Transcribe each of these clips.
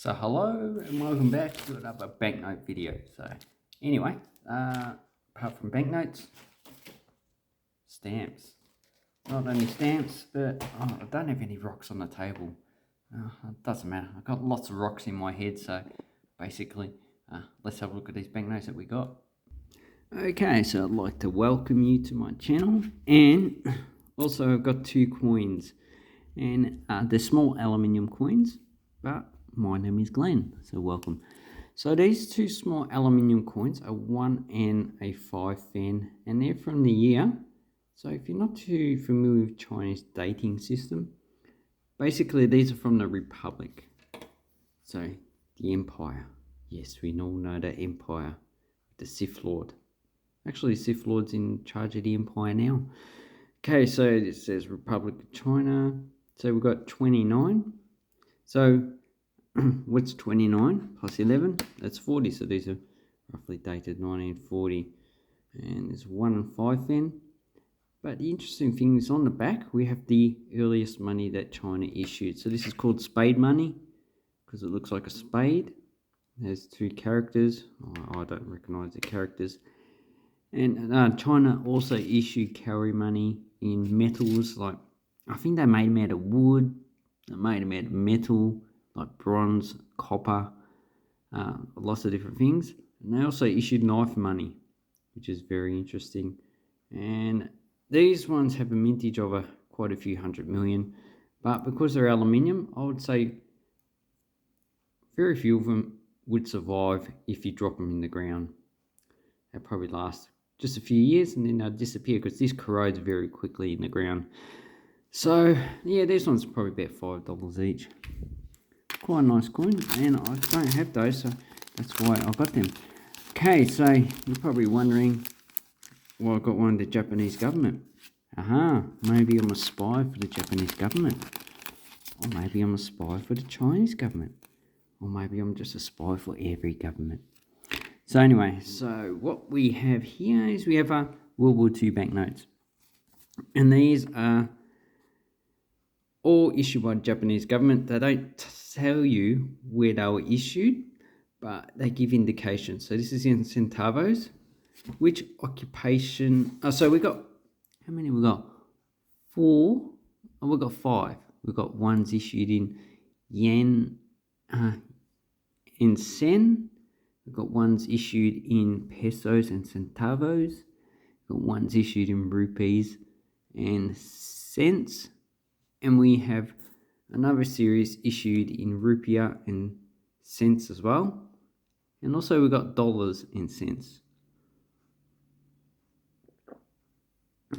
So hello and welcome back to another banknote video. So anyway, apart from banknotes, stamps. Not only stamps, but I don't have any rocks on the table. It doesn't matter. I've got lots of rocks in my head, so basically, let's have a look at these banknotes that we got. Okay, so I'd like to welcome you to my channel, and also I've got two coins, and they're small aluminium coins, but my name is Glenn, so welcome. So these two small aluminium coins are 1 and a 5 fen, and they're from the year. So if you're not too familiar with Chinese dating system, basically these are from the Republic. So the Empire. Yes, we all know the Empire, the Sith Lord. Actually, Sith Lord's in charge of the Empire now. Okay, so it says Republic of China. So we've got 29. So what's 29 plus 11? That's 40. So these are roughly dated 1940. And there's 1 and 5 fen. But the interesting thing is on the back, we have the earliest money that China issued. So this is called spade money because it looks like a spade. It has two characters. Oh, I don't recognize the characters. And China also issued carry money in metals, like I think they made them out of wood, they made them out of metal, like bronze, copper, lots of different things. And they also issued knife money, which is very interesting. And these ones have a mintage of quite a few 100 million, but because they're aluminium, I would say very few of them would survive if you drop them in the ground. They'll probably last just a few years and then they'll disappear because this corrodes very quickly in the ground. So yeah, this one's probably about $5 each. Quite a nice coin, and I don't have those, so that's why I got them. Okay, so you're probably wondering why I got one of the Japanese government. Maybe I'm a spy for the Japanese government, or maybe I'm a spy for the Chinese government, or maybe I'm just a spy for every government. So anyway, so what we have here is we have World War II banknotes. And these are all issued by the Japanese government. They don't tell you where they were issued, but they give indications. So this is in centavos. Which occupation... so we got... How many we got? 4. Oh, we got 5. We got ones issued in yen, in sen. We've got ones issued in pesos and centavos. We've got ones issued in rupees and cents. And we have another series issued in rupiah and cents as well. And also we've got dollars and cents.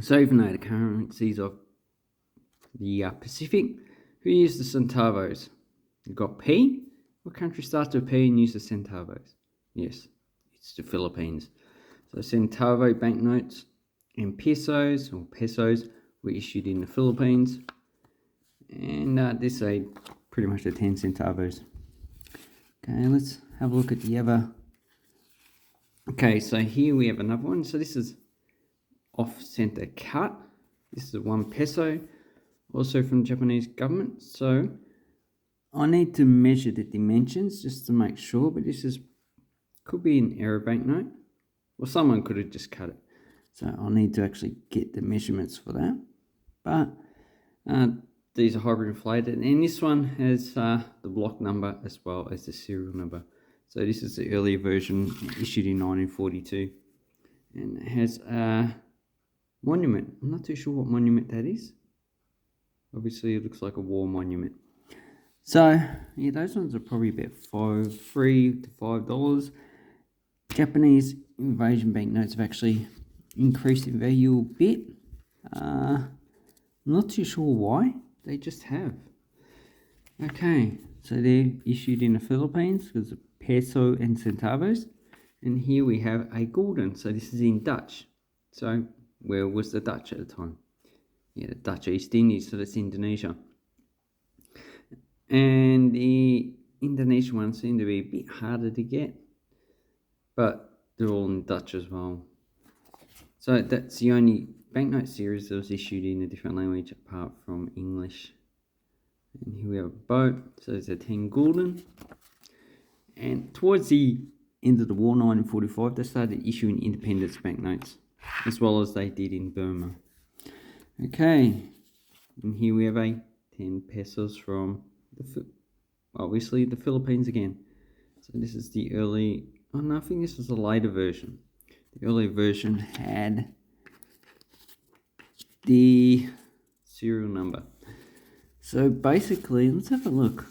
So even though the currencies of the Pacific, who use the centavos? We've got P. What country starts with P and uses centavos? Yes, it's the Philippines. So centavo banknotes and pesos were issued in the Philippines. And this is pretty much the 10 centavos. Okay, let's have a look at the other. Okay, so here we have another one. So this is off-center cut. This is 1 peso, also from the Japanese government. So I need to measure the dimensions just to make sure, but this could be an error banknote, or someone could have just cut it. So I'll need to actually get the measurements for that. But these are hybrid inflated, and this one has the block number as well as the serial number. So this is the earlier version issued in 1942, and it has a monument. I'm not too sure what monument that is. Obviously it looks like a war monument. So yeah, those ones are probably about $3 to $5. Japanese invasion banknotes have actually increased in value a bit. I'm not too sure why. They just have. Okay, so they're issued in the Philippines because of peso and centavos. And here we have a gulden. So this is in Dutch. So where was the Dutch at the time? Yeah, the Dutch East Indies, so that's Indonesia. And the Indonesian ones seem to be a bit harder to get, but they're all in Dutch as well. So that's the only banknote series that was issued in a different language apart from English. And here we have a boat. So there's a 10 gulden. And towards the end of the war, 1945, they started issuing independence banknotes, as well as they did in Burma. Okay, and here we have a 10 pesos from obviously the Philippines again. So this is the early, oh no, I think this was the later version. The earlier version had the serial number. So basically, let's have a look.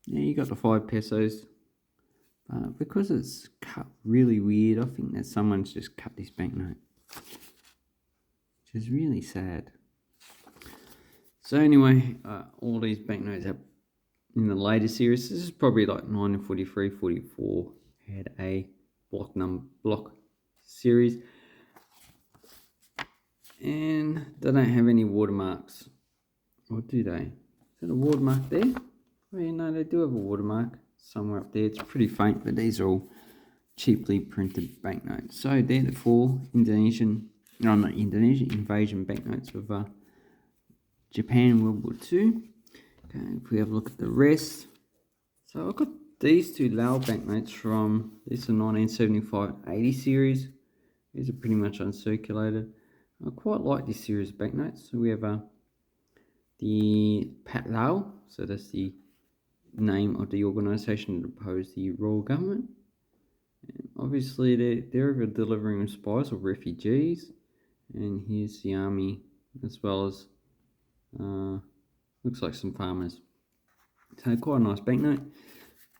Yeah, you got the 5 pesos. Because it's cut really weird, I think that someone's just cut this banknote, which is really sad. So anyway, all these banknotes have in the later series. This is probably like 1943, 44 had a block series, and they don't have any watermarks, or do they? Is that a watermark there? Oh yeah, no, they do have a watermark somewhere up there. It's pretty faint, but these are all cheaply printed banknotes. So they're the 4 invasion banknotes of Japan World War II. Okay, if we have a look at the rest. So I've got these 2 Lao banknotes from this 1975-80 series. These are pretty much uncirculated. I quite like this series of banknotes. So we have the Pat Lao, so that's the name of the organisation that opposed the royal government. And obviously they're over delivering spies or refugees. And here's the army, as well as looks like some farmers. So quite a nice banknote.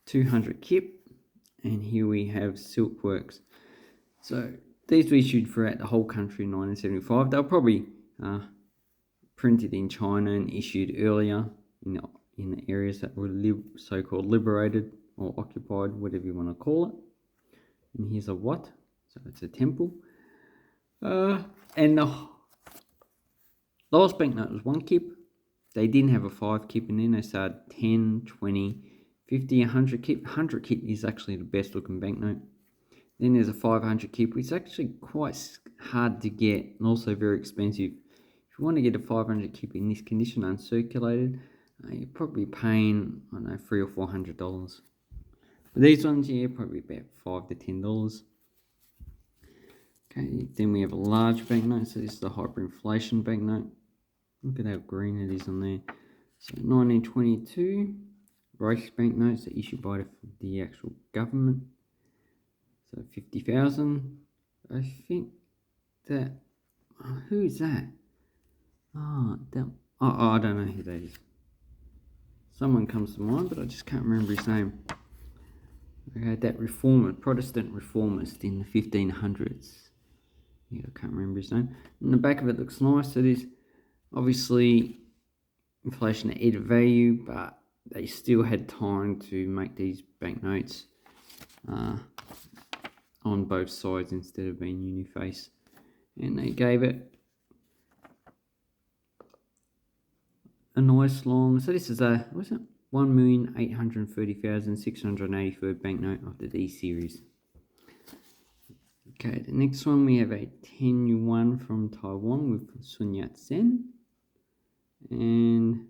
200 kip, and here we have Silkworks. So these were issued throughout the whole country in 1975. They were probably printed in China and issued earlier in the areas that were so-called liberated or occupied, whatever you want to call it. And here's a what? So it's a temple. And the lowest banknote was 1 kip. They didn't have a 5 kip in there. They started 10, 20, 50, 100 kip. 100 kip is actually the best looking banknote. Then there's a 500 kip, which is actually quite hard to get and also very expensive. If you want to get a 500 kip in this condition, uncirculated, you're probably paying, I don't know, $300 or $400. But these ones, yeah, probably about $5 to $10. Okay, then we have a large banknote. So this is the hyperinflation banknote. Look at how green it is on there. So 1922, Reich banknotes are issued by the actual government. So 50,000. I think that, who is that? Oh, I don't know who that is. Someone comes to mind, but I just can't remember his name. Okay, that Protestant reformist in the 1500s. Yeah, I can't remember his name. And the back of it looks nice. So there's obviously inflation at added value, but they still had time to make these banknotes on both sides instead of being uniface. And they gave it a nice long, so this is a, what's it? 1,830,683 banknote of the D series. Okay, the next one we have a 10 yuan from Taiwan with Sun Yat-sen. And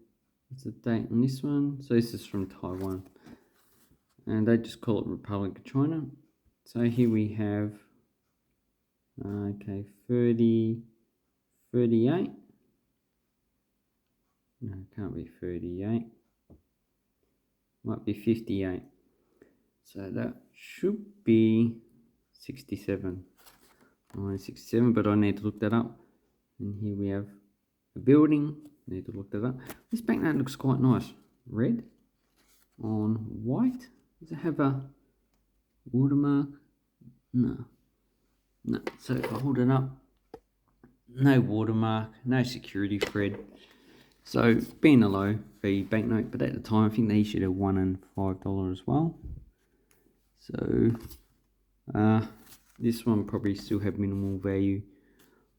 what's the date on this one? So this is from Taiwan. And they just call it Republic of China. So here we have, okay, 38. No, it can't be 38. Might be 58. So that should be 67. 67, but I need to look that up. And here we have a building. Need to look that up. This banknote looks quite nice. Red on white. Does it have a watermark? No. No. So if I hold it up, no watermark, no security thread. So being a low fee banknote, but at the time I think they issued a $1 and $5 as well. So this one probably still have minimal value.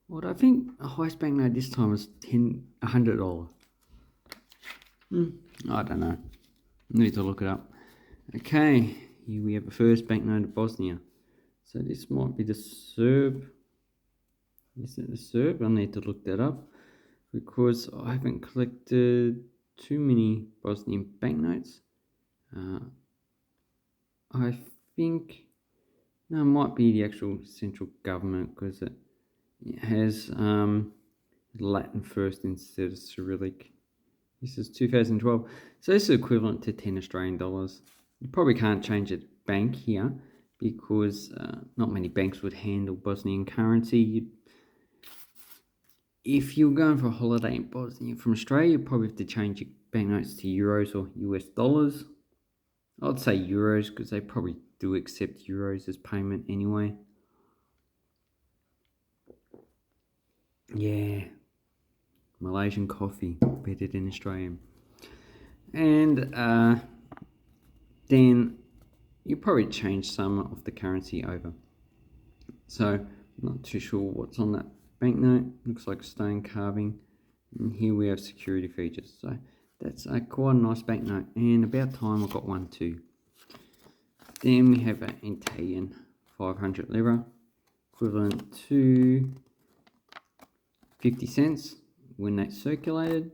What I think a highest banknote this time was $100. I don't know. Need to look it up. Okay, here we have the first banknote of Bosnia. So this might be the Serb. Is it the Serb? I need to look that up because I haven't collected too many Bosnian banknotes. I think no, it might be the actual central government because it has Latin first instead of Cyrillic. This is 2012. So this is equivalent to 10 Australian dollars. You probably can't change it bank here because not many banks would handle Bosnian currency. If you're going for a holiday in Bosnia from Australia, you probably have to change your banknotes to euros or US dollars. I'd say euros because they probably do accept euros as payment anyway. Yeah, Malaysian coffee, better than Australian. And then you probably change some of the currency over. So I'm not too sure what's on that banknote. Looks like stone carving. And here we have security features. So that's quite a nice banknote. And about time I got one too. Then we have an Italian 500 lira, equivalent to 50 cents when that's circulated.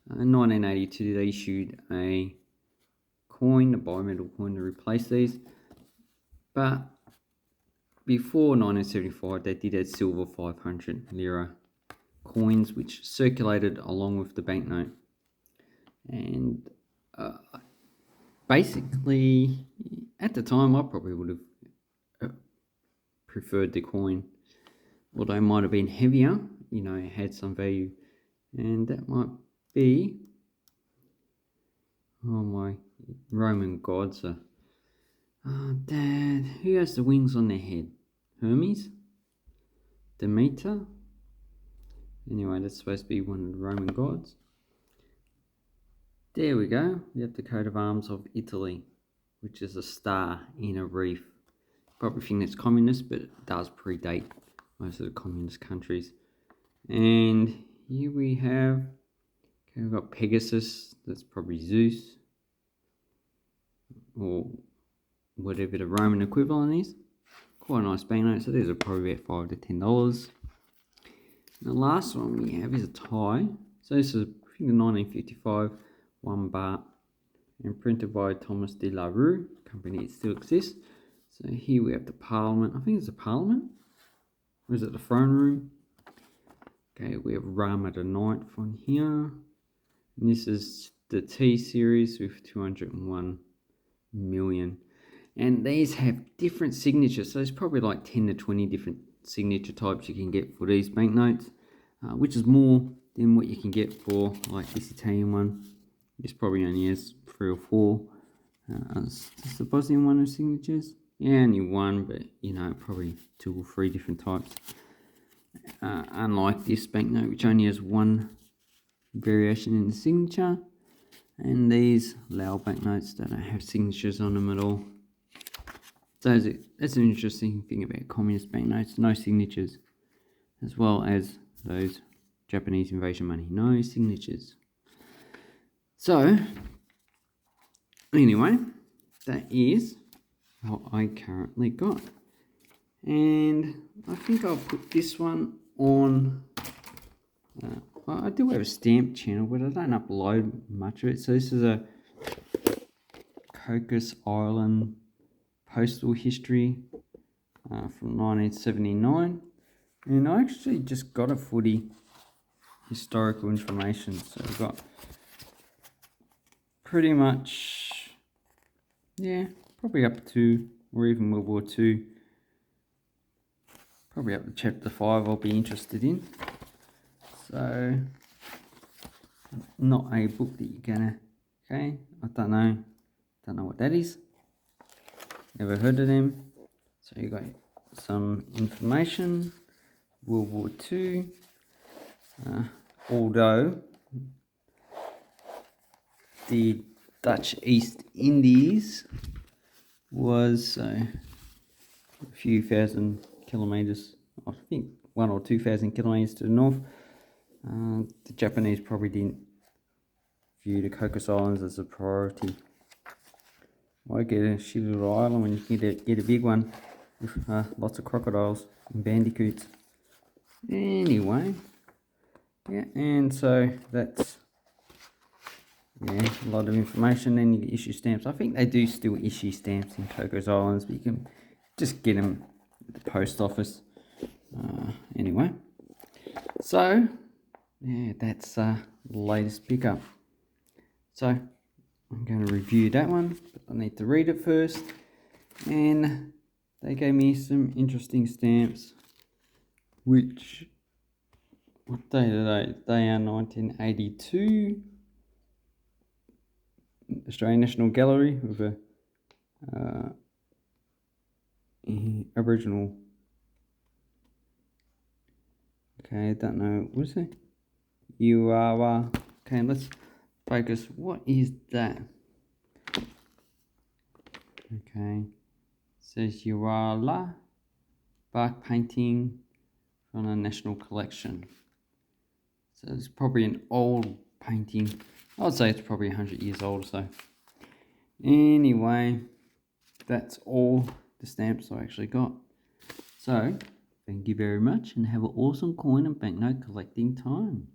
In 1982 they issued a coin, a bimetal coin to replace these. But before 1975 they did have silver 500 lira coins which circulated along with the banknote. And basically at the time I probably would have preferred the coin, although it might have been heavier, you know, it had some value. And that might be, oh my Roman gods are, oh Dad, who has the wings on their head? Hermes? Demeter? Anyway, that's supposed to be one of the Roman gods. There we go, we have the coat of arms of Italy, which is a star in a reef. Probably think that's communist, but it does predate most of the communist countries. And here we have, okay, we've got Pegasus, that's probably Zeus, or whatever the Roman equivalent is. Quite a nice banknote, so these are probably about $5 to $10. The last one we have is a tie. So this is, I think, the 1955 1 baht and printed by Thomas de la Rue, company that still exists. So here we have the Parliament. I think it's the Parliament, or is it the throne room? Okay, we have Rama the Ninth on here. And this is the T series with 201 million. And these have different signatures. So there's probably like 10 to 20 different signature types you can get for these banknotes, which is more than what you can get for like this Italian one. This probably only has 3 or 4. Is the Bosnian one of signatures? Yeah, only one, but you know, probably 2 or 3 different types. Unlike this banknote, which only has one variation in the signature, and these Lao banknotes that don't have signatures on them at all. So that's an interesting thing about communist banknotes, no signatures, as well as those Japanese invasion money, no signatures. So anyway, that is what I currently got. And I think I'll put this one on, I do have a stamp channel, but I don't upload much of it. So this is a Cocos Island postal history from 1979. And I actually just got it for the historical information. So I've got pretty much, yeah, probably up to, or even World War II. Probably up to chapter 5 I'll be interested in. So, not a book that you're gonna, okay, I don't know what that is. Never heard of them. So you got some information, World War II, although the Dutch East Indies was a few thousand kilometers, I think 1,000 or 2,000 kilometers to the north. The Japanese probably didn't view the Cocos Islands as a priority. Why get a shitty little island when you can get a big one with lots of crocodiles and bandicoots? Anyway, yeah, and so that's Yeah, a lot of information. Then you get issue stamps. I think they do still issue stamps in Coco's Islands, but you can just get them at the post office. Anyway, so yeah, that's the latest pickup. So I'm going to review that one, but I need to read it first. And they gave me some interesting stamps, which, what date are they? They are 1982. Australian National Gallery with a Aboriginal. Okay, I don't know. What is it? You are. Okay, let's focus. What is that? Okay, it says Urala bark painting from a national collection. So it's probably an old painting. I would say it's probably 100 years old. So anyway, that's all the stamps I actually got. So thank you very much and have an awesome coin and banknote collecting time.